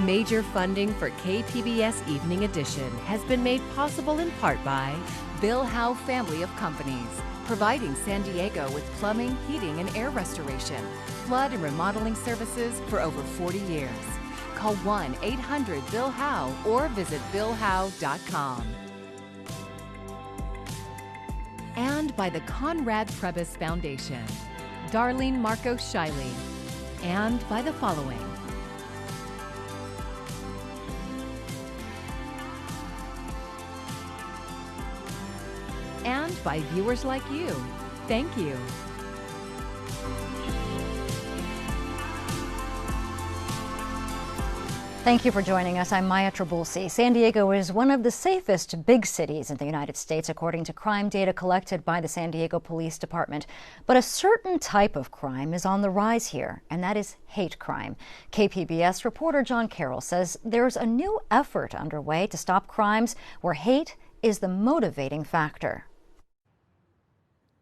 Major funding for KPBS Evening Edition has been made possible in part by Bill Howe Family of Companies, providing San Diego with plumbing, heating, and air restoration, flood and remodeling services for over 40 years. Call 1-800-BILL-HOWE or visit billhowe.com. And by the Conrad Prebys Foundation, Darlene Marco Shiley, and by the following. And by viewers like you. Thank you. Thank you for joining us. I'm Maya Trabulsi. San Diego is one of the safest big cities in the United States, according to crime data collected by the San Diego Police Department. But a certain type of crime is on the rise here, and that is hate crime. KPBS reporter John Carroll says there's a new effort underway to stop crimes where hate is the motivating factor.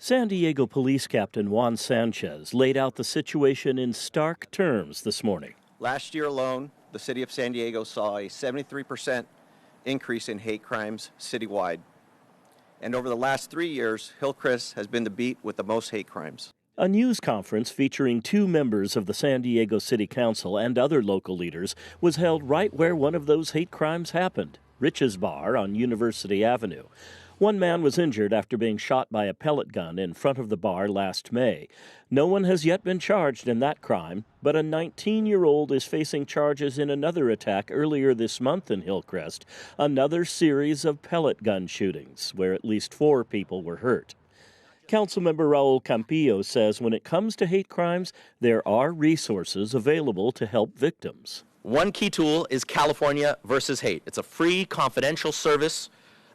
San Diego Police Captain Juan Sanchez laid out the situation in stark terms this morning. Last year alone, the city of San Diego saw a 73% increase in hate crimes citywide. And over the last 3 years, Hillcrest has been the beat with the most hate crimes. A news conference featuring 2 members of the San Diego City Council and other local leaders was held right where one of those hate crimes happened, Rich's Bar on University Avenue. One man was injured after being shot by a pellet gun in front of the bar last May. No one has yet been charged in that crime, but a 19-year-old is facing charges in another attack earlier this month in Hillcrest, another series of pellet gun shootings where at least 4 people were hurt. Councilmember Raul Campillo says when it comes to hate crimes, there are resources available to help victims. One key tool is California versus Hate. It's a free, confidential service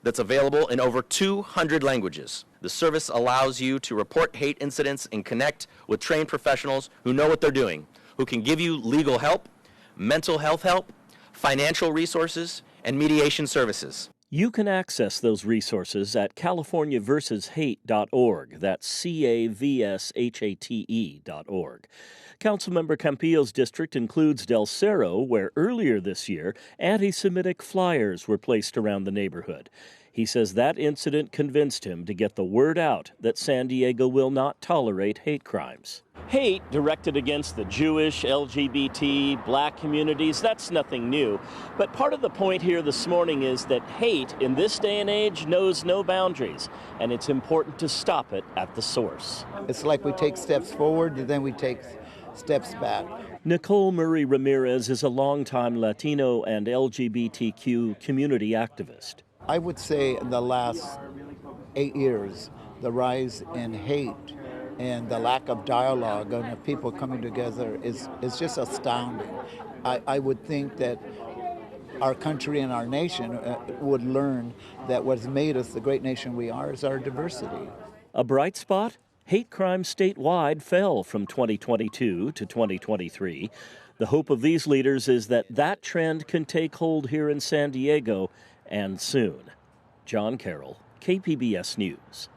that's available in over 200 languages. The service allows you to report hate incidents and connect with trained professionals who know what they're doing, who can give you legal help, mental health help, financial resources, and mediation services. You can access those resources at californiaversushate.org. That's CAVSHATE.org. Councilmember Campillo's district includes Del Cerro, where earlier this year, anti-Semitic flyers were placed around the neighborhood. He says that incident convinced him to get the word out that San Diego will not tolerate hate crimes. Hate directed against the Jewish, LGBT, black communities, that's nothing new. But part of the point here this morning is that hate in this day and age knows no boundaries, and it's important to stop it at the source. It's like we take steps forward and then we take steps back. Nicole Murray Ramirez is a longtime Latino and LGBTQ community activist. I would say in the last 8 years, the rise in hate and the lack of dialogue and of people coming together is just astounding. I would think that our country and our nation would learn that what's made us the great nation we are is our diversity. A bright spot? Hate crimes statewide fell from 2022 to 2023. The hope of these leaders is that that trend can take hold here in San Diego, and soon. John Carroll, KPBS News.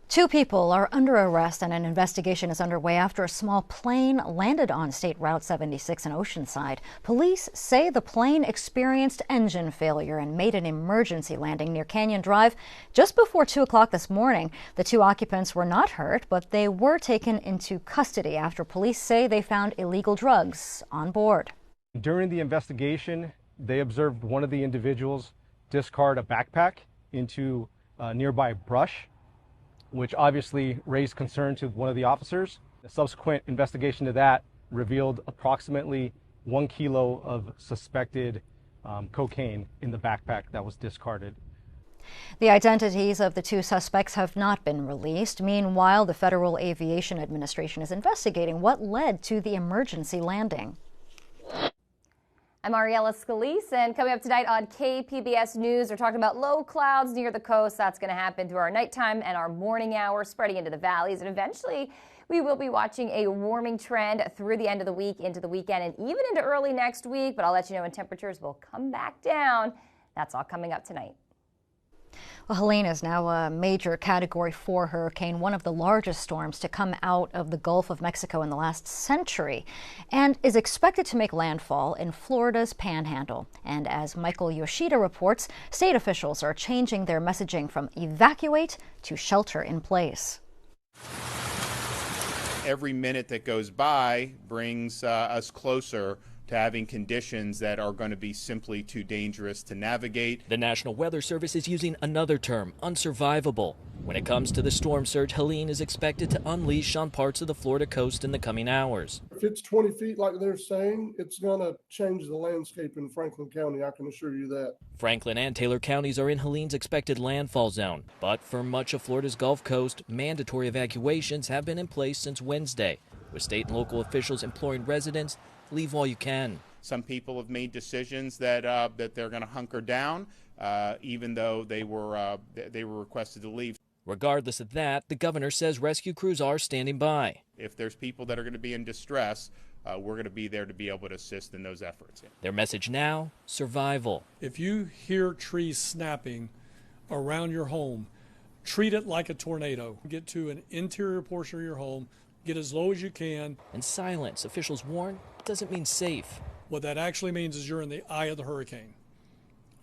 2 people are under arrest and an investigation is underway after a small plane landed on State Route 76 in Oceanside. Police say the plane experienced engine failure and made an emergency landing near Canyon Drive just before 2 o'clock this morning. The 2 occupants were not hurt, but they were taken into custody after police say they found illegal drugs on board. During the investigation, they observed one of the individuals discard a backpack into nearby brush, which obviously raised concern to one of the officers. The subsequent investigation to that revealed approximately 1 kilo of suspected cocaine in the backpack that was discarded. The identities of the 2 suspects have not been released. Meanwhile, the Federal Aviation Administration is investigating what led to the emergency landing. I'm Ariella Scalise, and coming up tonight on KPBS News, we're talking about low clouds near the coast. That's going to happen through our nighttime and our morning hours, spreading into the valleys, and eventually we will be watching a warming trend through the end of the week, into the weekend, and even into early next week. But I'll let you know when temperatures will come back down. That's all coming up tonight. Well, Helene is now a major Category 4 hurricane, one of the largest storms to come out of the Gulf of Mexico in the last century, and is expected to make landfall in Florida's Panhandle. And as Michael Yoshida reports, state officials are changing their messaging from evacuate to shelter in place. Every minute that goes by brings us closer to having conditions that are going to be simply too dangerous to navigate. The National Weather Service is using another term, unsurvivable. When it comes to the storm surge, Helene is expected to unleash on parts of the Florida coast in the coming hours. If it's 20 feet like they're saying, it's going to change the landscape in Franklin County, I can assure you that. Franklin and Taylor counties are in Helene's expected landfall zone. But for much of Florida's Gulf Coast, mandatory evacuations have been in place since Wednesday, with state and local officials imploring residents leave while you can. Some people have made decisions that they're going to hunker down, even though they were requested to leave. Regardless of that, the governor says rescue crews are standing by. If there's people that are going to be in distress, we're going to be there to be able to assist in those efforts. Their message now, survival. If you hear trees snapping around your home, treat it like a tornado. Get to an interior portion of your home, get as low as you can. And silence, officials warn, doesn't mean safe. What that actually means is you're in the eye of the hurricane.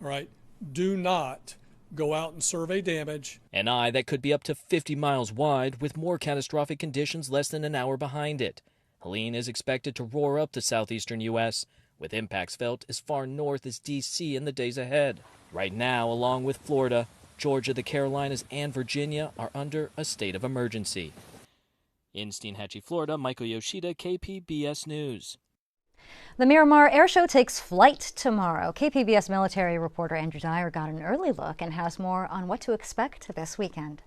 All right? Do not go out and survey damage. An eye that could be up to 50 miles wide, with more catastrophic conditions less than an hour behind it. Helene is expected to roar up the southeastern U.S., with impacts felt as far north as D.C. in the days ahead. Right now, along with Florida, Georgia, the Carolinas, and Virginia are under a state of emergency. In Steinhatchee, Florida, Michael Yoshida, KPBS News. The Miramar Air Show takes flight tomorrow. KPBS military reporter Andrew Dyer got an early look and has more on what to expect this weekend.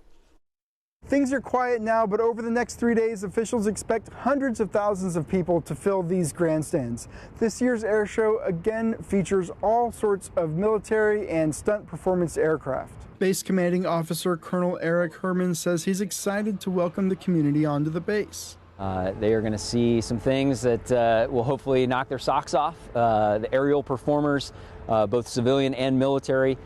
Things are quiet now, but over the next 3 days, officials expect hundreds of thousands of people to fill these grandstands. This year's air show again features all sorts of military and stunt performance aircraft. Base Commanding Officer Colonel Eric Herman says he's excited to welcome the community onto the base. They are going to see some things that will hopefully knock their socks off. The aerial performers, both civilian and military.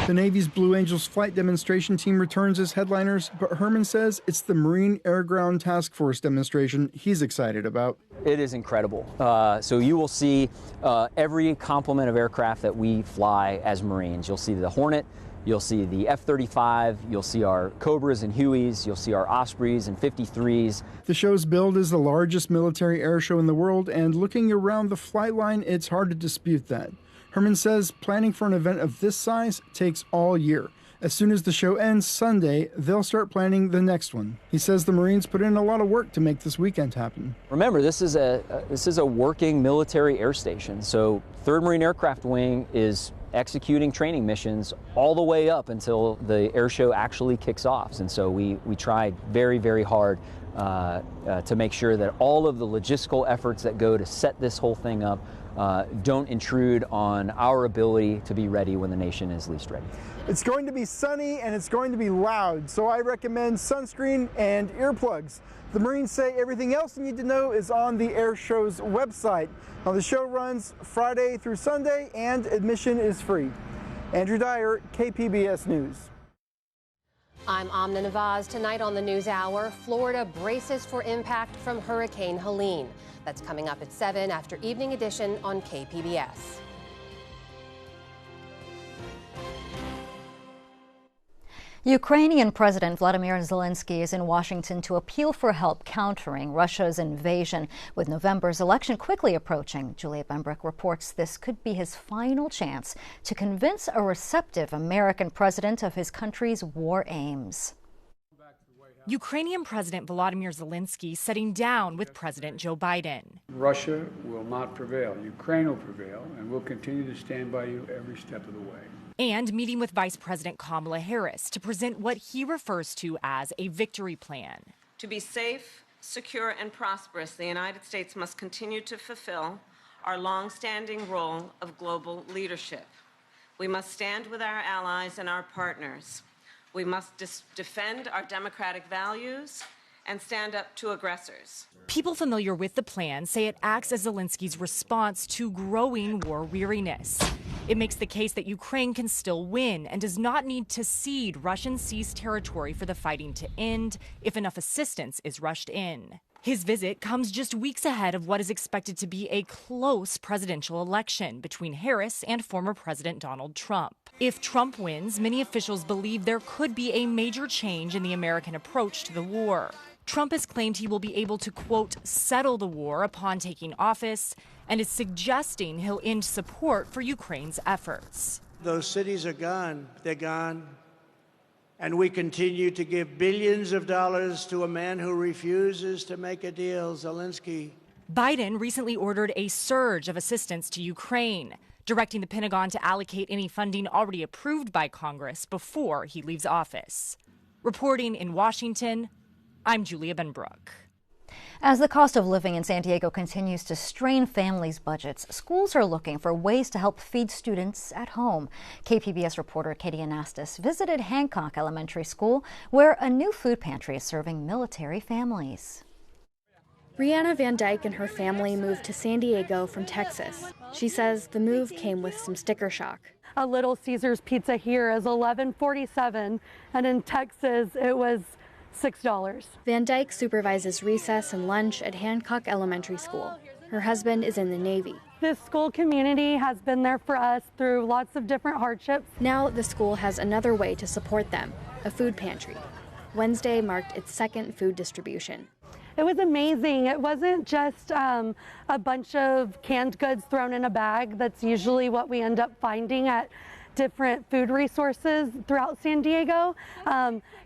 The Navy's Blue Angels flight demonstration team returns as headliners, but Herman says it's the Marine Air Ground Task Force demonstration he's excited about. It is incredible. So you will see every complement of aircraft that we fly as Marines. You'll see the Hornet, you'll see the F-35, you'll see our Cobras and Hueys, you'll see our Ospreys and 53s. The show's billed as the largest military air show in the world, and looking around the flight line, it's hard to dispute that. Herman says planning for an event of this size takes all year. As soon as the show ends Sunday, they'll start planning the next one. He says the Marines put in a lot of work to make this weekend happen. Remember, this is a working military air station. So 3rd Marine Aircraft Wing is executing training missions all the way up until the air show actually kicks off. And so we tried very, very hard to make sure that all of the logistical efforts that go to set this whole thing up don't intrude on our ability to be ready when the nation is least ready. It's going to be sunny and it's going to be loud, so I recommend sunscreen and earplugs. The Marines say everything else you need to know is on the air show's website. Now, the show runs Friday through Sunday and admission is free. Andrew Dyer, KPBS News. I'm Amna Nawaz. Tonight on the News Hour, Florida braces for impact from Hurricane Helene. That's coming up at 7 after Evening Edition on KPBS. Ukrainian President Vladimir Zelensky is in Washington to appeal for help countering Russia's invasion. With November's election quickly approaching, Julia Benbrick reports this could be his final chance to convince a receptive American president of his country's war aims. Ukrainian President Volodymyr Zelensky sitting down with President Joe Biden. Russia will not prevail. Ukraine will prevail, and we'll continue to stand by you every step of the way. And meeting with Vice President Kamala Harris to present what he refers to as a victory plan. To be safe, secure, and prosperous, the United States must continue to fulfill our long-standing role of global leadership. We must stand with our allies and our partners. We must defend our democratic values and stand up to aggressors. People familiar with the plan say it acts as Zelensky's response to growing war weariness. It makes the case that Ukraine can still win and does not need to cede Russian seized territory for the fighting to end if enough assistance is rushed in. His visit comes just weeks ahead of what is expected to be a close presidential election between Harris and former President Donald Trump. If Trump wins, many officials believe there could be a major change in the American approach to the war. Trump has claimed he will be able to, quote, settle the war upon taking office, and is suggesting he'll end support for Ukraine's efforts. Those cities are gone. They're gone. And we continue to give billions of dollars to a man who refuses to make a deal, Zelensky. Biden recently ordered a surge of assistance to Ukraine, directing the Pentagon to allocate any funding already approved by Congress before he leaves office. Reporting in Washington, I'm Julia Benbrook. As the cost of living in San Diego continues to strain families' budgets, schools are looking for ways to help feed students at home. KPBS reporter Katie Anastas visited Hancock Elementary School, where a new food pantry is serving military families. Brianna Van Dyke and her family moved to San Diego from Texas. She says the move came with some sticker shock. A Little Caesars pizza here is $11.47, and in Texas it was $6. Van Dyke supervises recess and lunch at Hancock Elementary School. Her husband is in the Navy. This school community has been there for us through lots of different hardships. Now the school has another way to support them, a food pantry. Wednesday marked its second food distribution. It was amazing. It wasn't just a bunch of canned goods thrown in a bag. That's usually what we end up finding at different food resources throughout San Diego.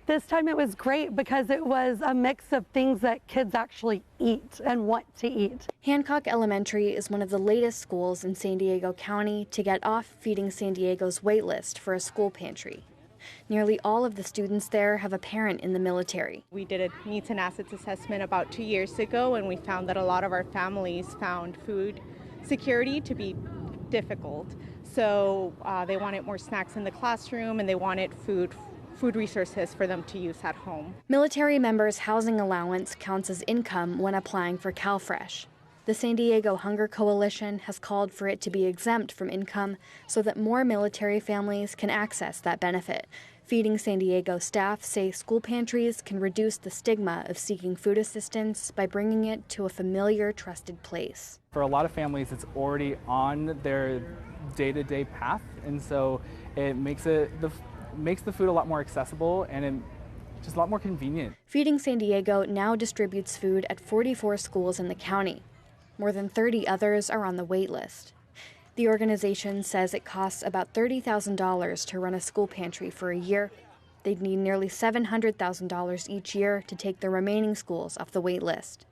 This time it was great because it was a mix of things that kids actually eat and want to eat. Hancock Elementary is one of the latest schools in San Diego County to get off Feeding San Diego's wait list for a school pantry. Nearly all of the students there have a parent in the military. We did a needs and assets assessment about 2 years ago, and we found that a lot of our families found food security to be difficult. So they wanted more snacks in the classroom, and they wanted food resources for them to use at home. Military members' housing allowance counts as income when applying for CalFresh. The San Diego Hunger Coalition has called for it to be exempt from income so that more military families can access that benefit. Feeding San Diego staff say school pantries can reduce the stigma of seeking food assistance by bringing it to a familiar, trusted place. For a lot of families, it's already on their day-to-day path, and so it makes the food a lot more accessible and just a lot more convenient. Feeding San Diego now distributes food at 44 schools in the county. More than 30 others are on the wait list. The organization says it costs about $30,000 to run a school pantry for a year. They'd need nearly $700,000 each year to take the remaining schools off the wait list.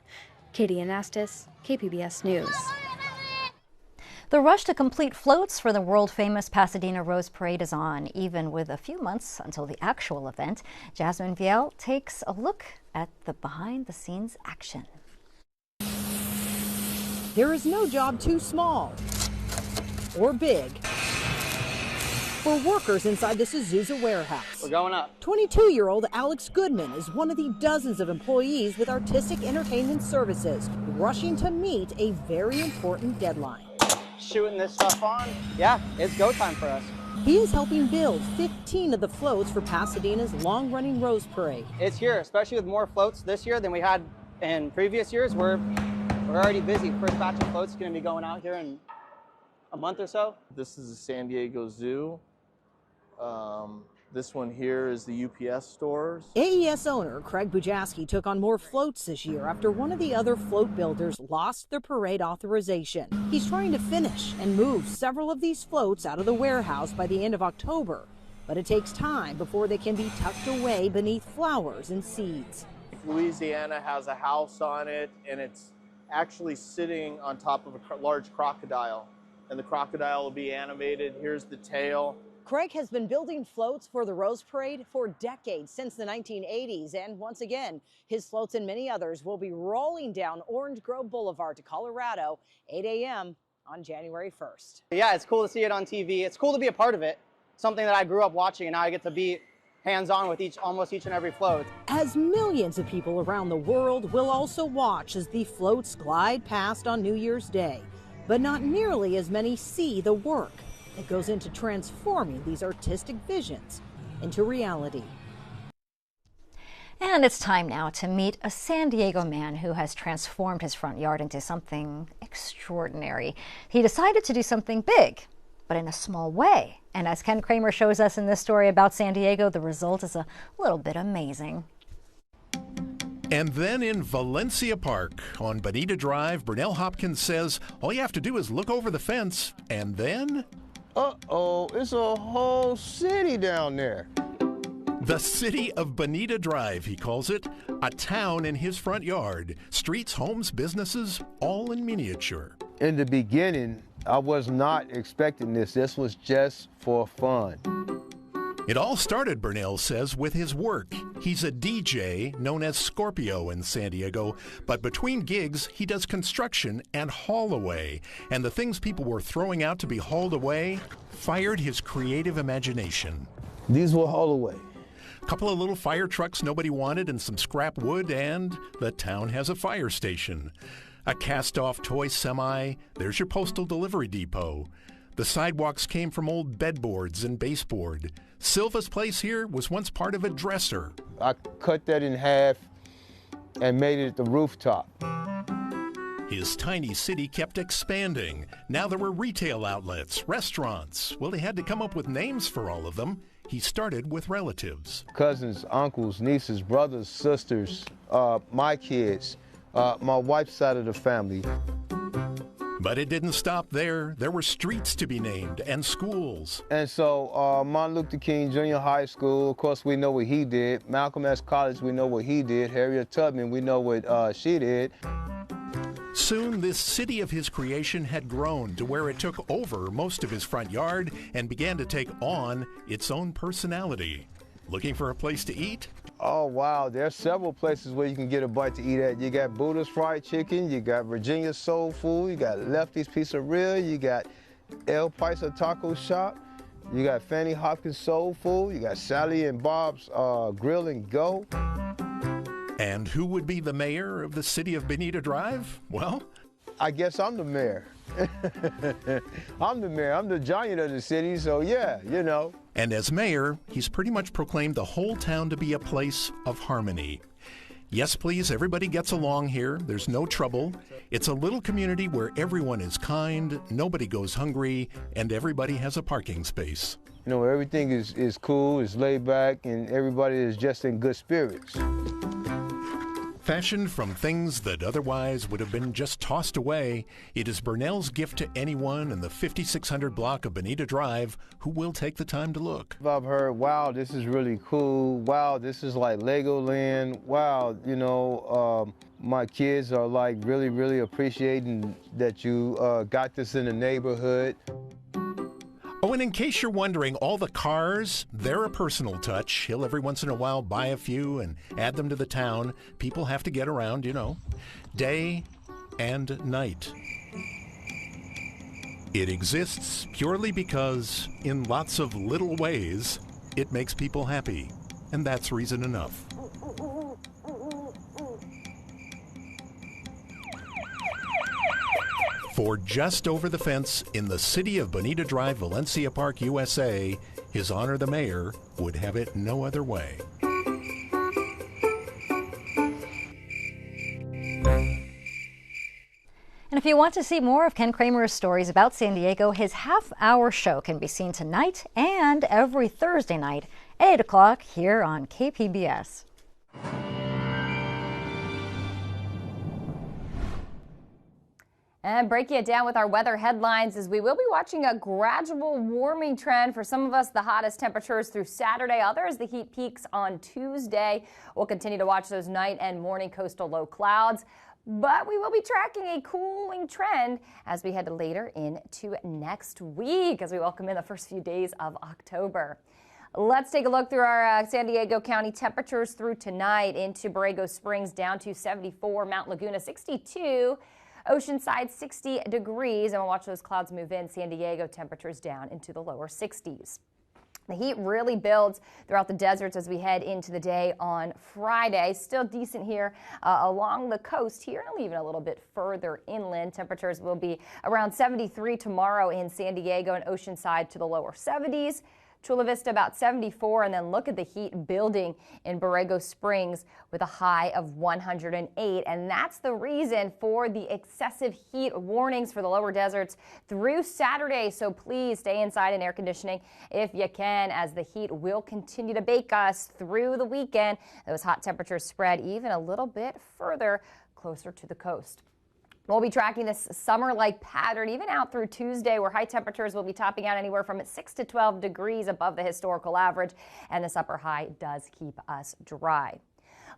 Katie Anastas, KPBS News. The rush to complete floats for the world-famous Pasadena Rose Parade is on, even with a few months until the actual event. Jasmine Viel takes a look at the behind-the-scenes action. There is no job too small or big for workers inside the Suzusa warehouse. We're going up. 22-year-old Alex Goodman is one of the dozens of employees with Artistic Entertainment Services rushing to meet a very important deadline. Shooting this stuff on. Yeah, it's go time for us. He is helping build 15 of the floats for Pasadena's long-running Rose Parade. It's here, especially with more floats this year than we had in previous years. We're already busy. First batch of floats is going to be going out here in a month or so. This is the San Diego Zoo. This one here is the UPS stores. AES owner Craig Bujaski took on more floats this year after one of the other float builders lost their parade authorization. He's trying to finish and move several of these floats out of the warehouse by the end of October, but it takes time before they can be tucked away beneath flowers and seeds. Louisiana has a house on it, and it's actually sitting on top of a large crocodile, and the crocodile will be animated. Here's the tail. Craig has been building floats for the Rose Parade for decades, since the 1980s, and once again, his floats and many others will be rolling down Orange Grove Boulevard to Colorado, 8 a.m. on January 1st. Yeah, it's cool to see it on TV. It's cool to be a part of it, something that I grew up watching, and now I get to be hands-on with almost each and every float. As millions of people around the world will also watch as the floats glide past on New Year's Day, but not nearly as many see the work. It goes into transforming these artistic visions into reality. And it's time now to meet a San Diego man who has transformed his front yard into something extraordinary. He decided to do something big, but in a small way. And as Ken Kramer shows us in this story about San Diego, the result is a little bit amazing. And then in Valencia Park on Bonita Drive, Burnell Hopkins says all you have to do is look over the fence, and then... Uh-oh, it's a whole city down there. The city of Bonita Drive, he calls it, a town in his front yard. Streets, homes, businesses, all in miniature. In the beginning, I was not expecting this. This was just for fun. It all started, Burnell says, with his work. He's a DJ known as Scorpio in San Diego, but between gigs, he does construction and haul away. And the things people were throwing out to be hauled away fired his creative imagination. These were hauled away. A couple of little fire trucks nobody wanted and some scrap wood, and the town has a fire station. A cast-off toy semi, there's your postal delivery depot. The sidewalks came from old bedboards and baseboard. Silva's place here was once part of a dresser. I cut that in half and made it the rooftop. His tiny city kept expanding. Now there were retail outlets, restaurants. Well, he had to come up with names for all of them. He started with relatives. Cousins, uncles, nieces, brothers, sisters, my kids, my wife's side of the family. But it didn't stop there. There were streets to be named and schools. And so Martin Luther King Junior High School, of course, we know what he did. Malcolm X College, we know what he did. Harriet Tubman, we know what she did. Soon, this city of his creation had grown to where it took over most of his front yard and began to take on its own personality. Looking for a place to eat? Oh, wow. There are several places where you can get a bite to eat at. You got Buddha's Fried Chicken, you got Virginia Soul Food, you got Lefty's Pizzeria, you got El Paisa Taco Shop, you got Fanny Hopkins Soul Food, you got Sally and Bob's Grill and Go. And who would be the mayor of the city of Bonita Drive? Well, I guess I'm the mayor. I'm the mayor. I'm the giant of the city, so yeah, you know. And as mayor, he's pretty much proclaimed the whole town to be a place of harmony. Yes, please, everybody gets along here. There's no trouble. It's a little community where everyone is kind, nobody goes hungry, and everybody has a parking space. You know, everything is cool, is laid back, and everybody is just in good spirits. Fashioned from things that otherwise would have been just tossed away, it is Burnell's gift to anyone in the 5600 block of Bonita Drive who will take the time to look. I've heard, wow, this is really cool. Wow, this is like Legoland. Wow, you know, my kids are like really, really appreciating that you got this in the neighborhood. Oh, and in case you're wondering, all the cars, they're a personal touch. He'll every once in a while buy a few and add them to the town. People have to get around, you know, day and night. It exists purely because, in lots of little ways, it makes people happy. And that's reason enough. For just over the fence in the city of Bonita Drive, Valencia Park, USA, His Honor the Mayor would have it no other way. And if you want to see more of Ken Kramer's stories about San Diego, his half-hour show can be seen tonight and every Thursday night at 8 o'clock here on KPBS. And breaking it down with our weather headlines is we will be watching a gradual warming trend. For some of us, the hottest temperatures through Saturday. Others, the heat peaks on Tuesday. We'll continue to watch those night and morning coastal low clouds. But we will be tracking a cooling trend as we head later into next week as we welcome in the first few days of October. Let's take a look through our San Diego County temperatures through tonight. Into Borrego Springs down to 74, Mount Laguna 62. Oceanside 60 degrees, and we'll watch those clouds move in. San Diego temperatures down into the lower 60s. The heat really builds throughout the deserts as we head into the day on Friday. Still decent here along the coast here and even a little bit further inland. Temperatures will be around 73 tomorrow in San Diego and Oceanside to the lower 70s. Chula Vista about 74, and then look at the heat building in Borrego Springs with a high of 108. And that's the reason for the excessive heat warnings for the lower deserts through Saturday. So please stay inside in air conditioning if you can, as the heat will continue to bake us through the weekend. Those hot temperatures spread even a little bit further closer to the coast. We'll be tracking this summer-like pattern even out through Tuesday, where high temperatures will be topping out anywhere from 6 to 12 degrees above the historical average, and this upper high does keep us dry.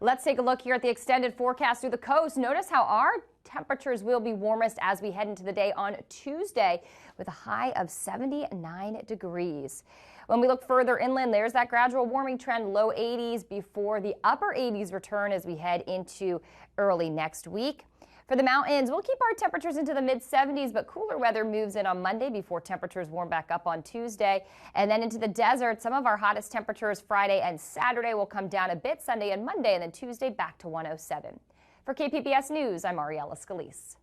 Let's take a look here at the extended forecast through the coast. Notice how our temperatures will be warmest as we head into the day on Tuesday with a high of 79 degrees. When we look further inland, there's that gradual warming trend, low 80s before the upper 80s return as we head into early next week. For the mountains, we'll keep our temperatures into the mid-70s, but cooler weather moves in on Monday before temperatures warm back up on Tuesday. And then into the desert, some of our hottest temperatures Friday and Saturday will come down a bit Sunday and Monday, and then Tuesday back to 107. For KPBS News, I'm Ariella Scalise.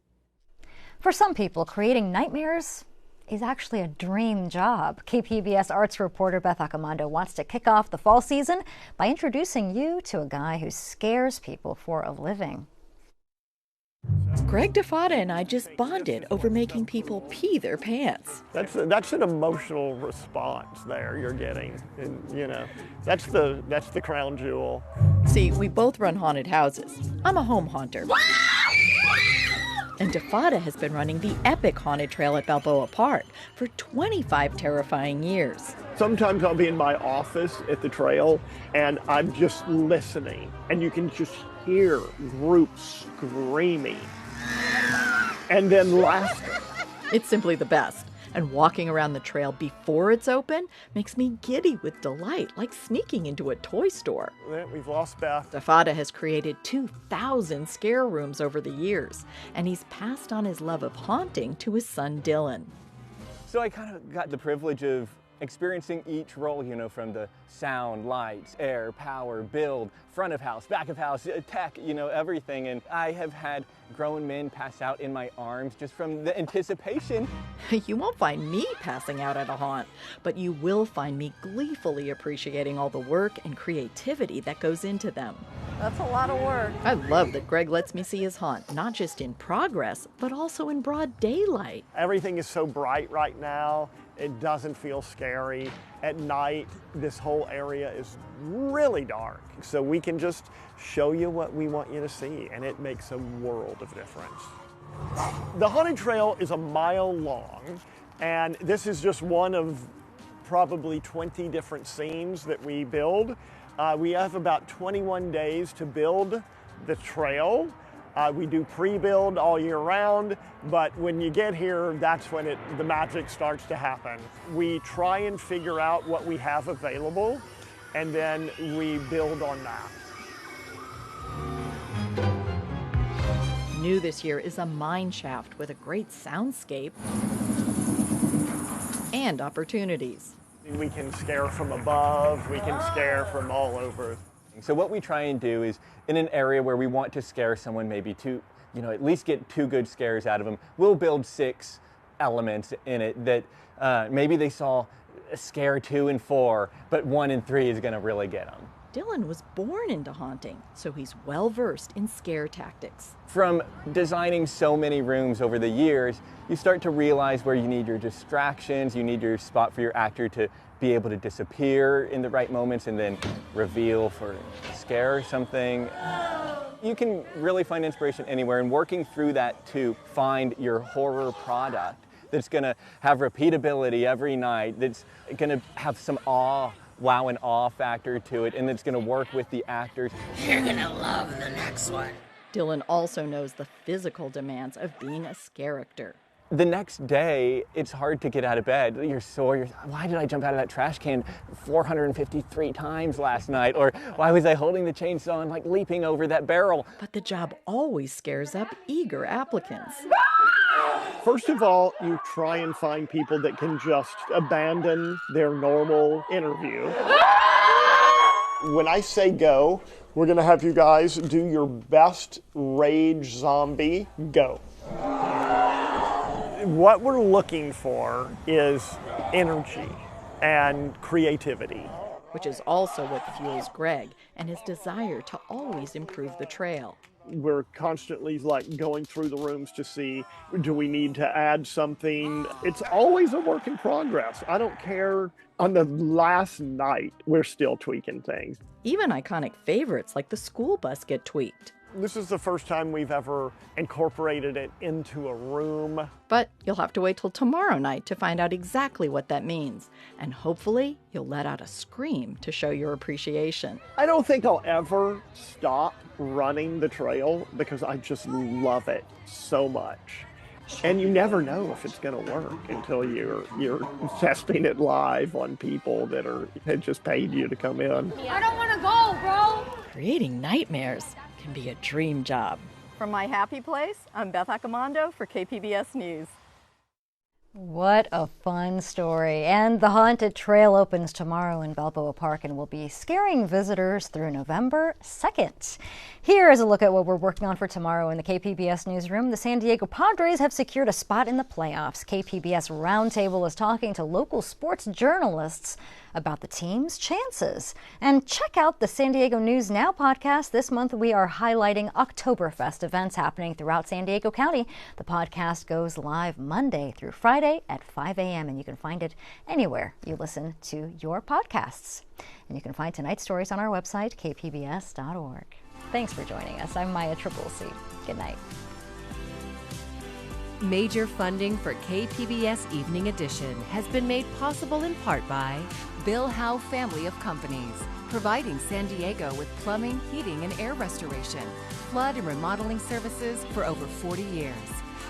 For some people, creating nightmares is actually a dream job. KPBS arts reporter Beth Accomando wants to kick off the fall season by introducing you to a guy who scares people for a living. Greg DeFada and I just bonded over making people pee their pants. That's an emotional response there you're getting, and you know that's the crown jewel. See, we both run haunted houses. I'm a home haunter. And DeFada has been running the epic haunted trail at Balboa Park for 25 terrifying years. Sometimes I'll be in my office at the trail and I'm just listening, and you can just hear groups screaming and then laughter. It's simply the best. And walking around the trail before it's open makes me giddy with delight, like sneaking into a toy store. We've lost Beth. DeFada has created 2,000 scare rooms over the years, and he's passed on his love of haunting to his son Dylan. So I kind of got the privilege of experiencing each role, you know, from the sound, lights, air, power, build, front of house, back of house, tech, you know, everything. And I have had grown men pass out in my arms just from the anticipation. You won't find me passing out at a haunt, but you will find me gleefully appreciating all the work and creativity that goes into them. That's a lot of work. I love that Greg lets me see his haunt, not just in progress, but also in broad daylight. Everything is so bright right now. It doesn't feel scary. At night, this whole area is really dark. So we can just show you what we want you to see, and it makes a world of difference. The haunted trail is a mile long, and this is just one of probably 20 different scenes that we build. We have about 21 days to build the trail. We do pre-build all year round, but when you get here, that's when the magic starts to happen. We try and figure out what we have available, and then we build on that. New this year is a mine shaft with a great soundscape and opportunities. We can scare from above, we can scare from all over. So what we try and do is, in an area where we want to scare someone, maybe at least get 2 good scares out of them, we'll build 6 elements in it that maybe they saw a scare 2 and 4, but 1 and 3 is going to really get them. Dylan was born into haunting, so he's well-versed in scare tactics. From designing so many rooms over the years, you start to realize where you need your distractions, you need your spot for your actor to be able to disappear in the right moments and then reveal for scare or something. You can really find inspiration anywhere, and working through that to find your horror product that's going to have repeatability every night, that's going to have some wow and awe factor to it, and it's going to work with the actors. You're going to love the next one. Dylan also knows the physical demands of being a scare actor. The next day, it's hard to get out of bed. You're sore. Why did I jump out of that trash can 453 times last night? Or why was I holding the chainsaw and leaping over that barrel? But the job always scares up eager applicants. First of all, you try and find people that can just abandon their normal interview. When I say go, we're going to have you guys do your best rage zombie. Go. What we're looking for is energy and creativity. Which is also what fuels Greg and his desire to always improve the trail. We're constantly going through the rooms to see, do we need to add something? It's always a work in progress. I don't care. On the last night, we're still tweaking things. Even iconic favorites like the school bus get tweaked. This is the first time we've ever incorporated it into a room. But you'll have to wait till tomorrow night to find out exactly what that means. And hopefully you'll let out a scream to show your appreciation. I don't think I'll ever stop running the trail because I just love it so much. And you never know if it's going to work until you're testing it live on people that had just paid you to come in. I don't want to go, bro. Creating nightmares can be a dream job. From my happy place, I'm Beth Accomando for KPBS News. What a fun story. And the Haunted Trail opens tomorrow in Balboa Park and will be scaring visitors through November 2nd. Here is a look at what we're working on for tomorrow in the KPBS newsroom. The San Diego Padres have secured a spot in the playoffs. KPBS Roundtable is talking to local sports journalists about the team's chances. And check out the San Diego News Now podcast. This month we are highlighting Oktoberfest events happening throughout San Diego County. The podcast goes live Monday through Friday at 5 a.m. and you can find it anywhere you listen to your podcasts. And you can find tonight's stories on our website, kpbs.org. Thanks for joining us. I'm Maya Triple C. Good night. Major funding for KPBS Evening Edition has been made possible in part by Bill Howe Family of Companies, providing San Diego with plumbing, heating, and air restoration, flood and remodeling services for over 40 years.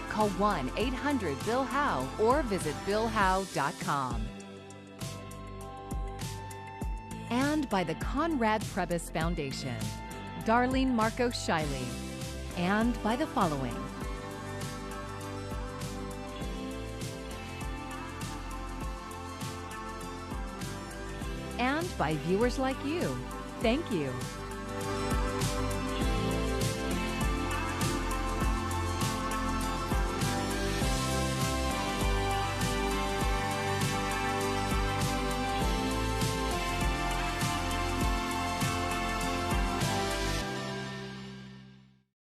Call 1-800-BILL-HOWE or visit billhowe.com. And by the Conrad Prebys Foundation, Darlene Marcos Shiley, and by the following. And by viewers like you. Thank you.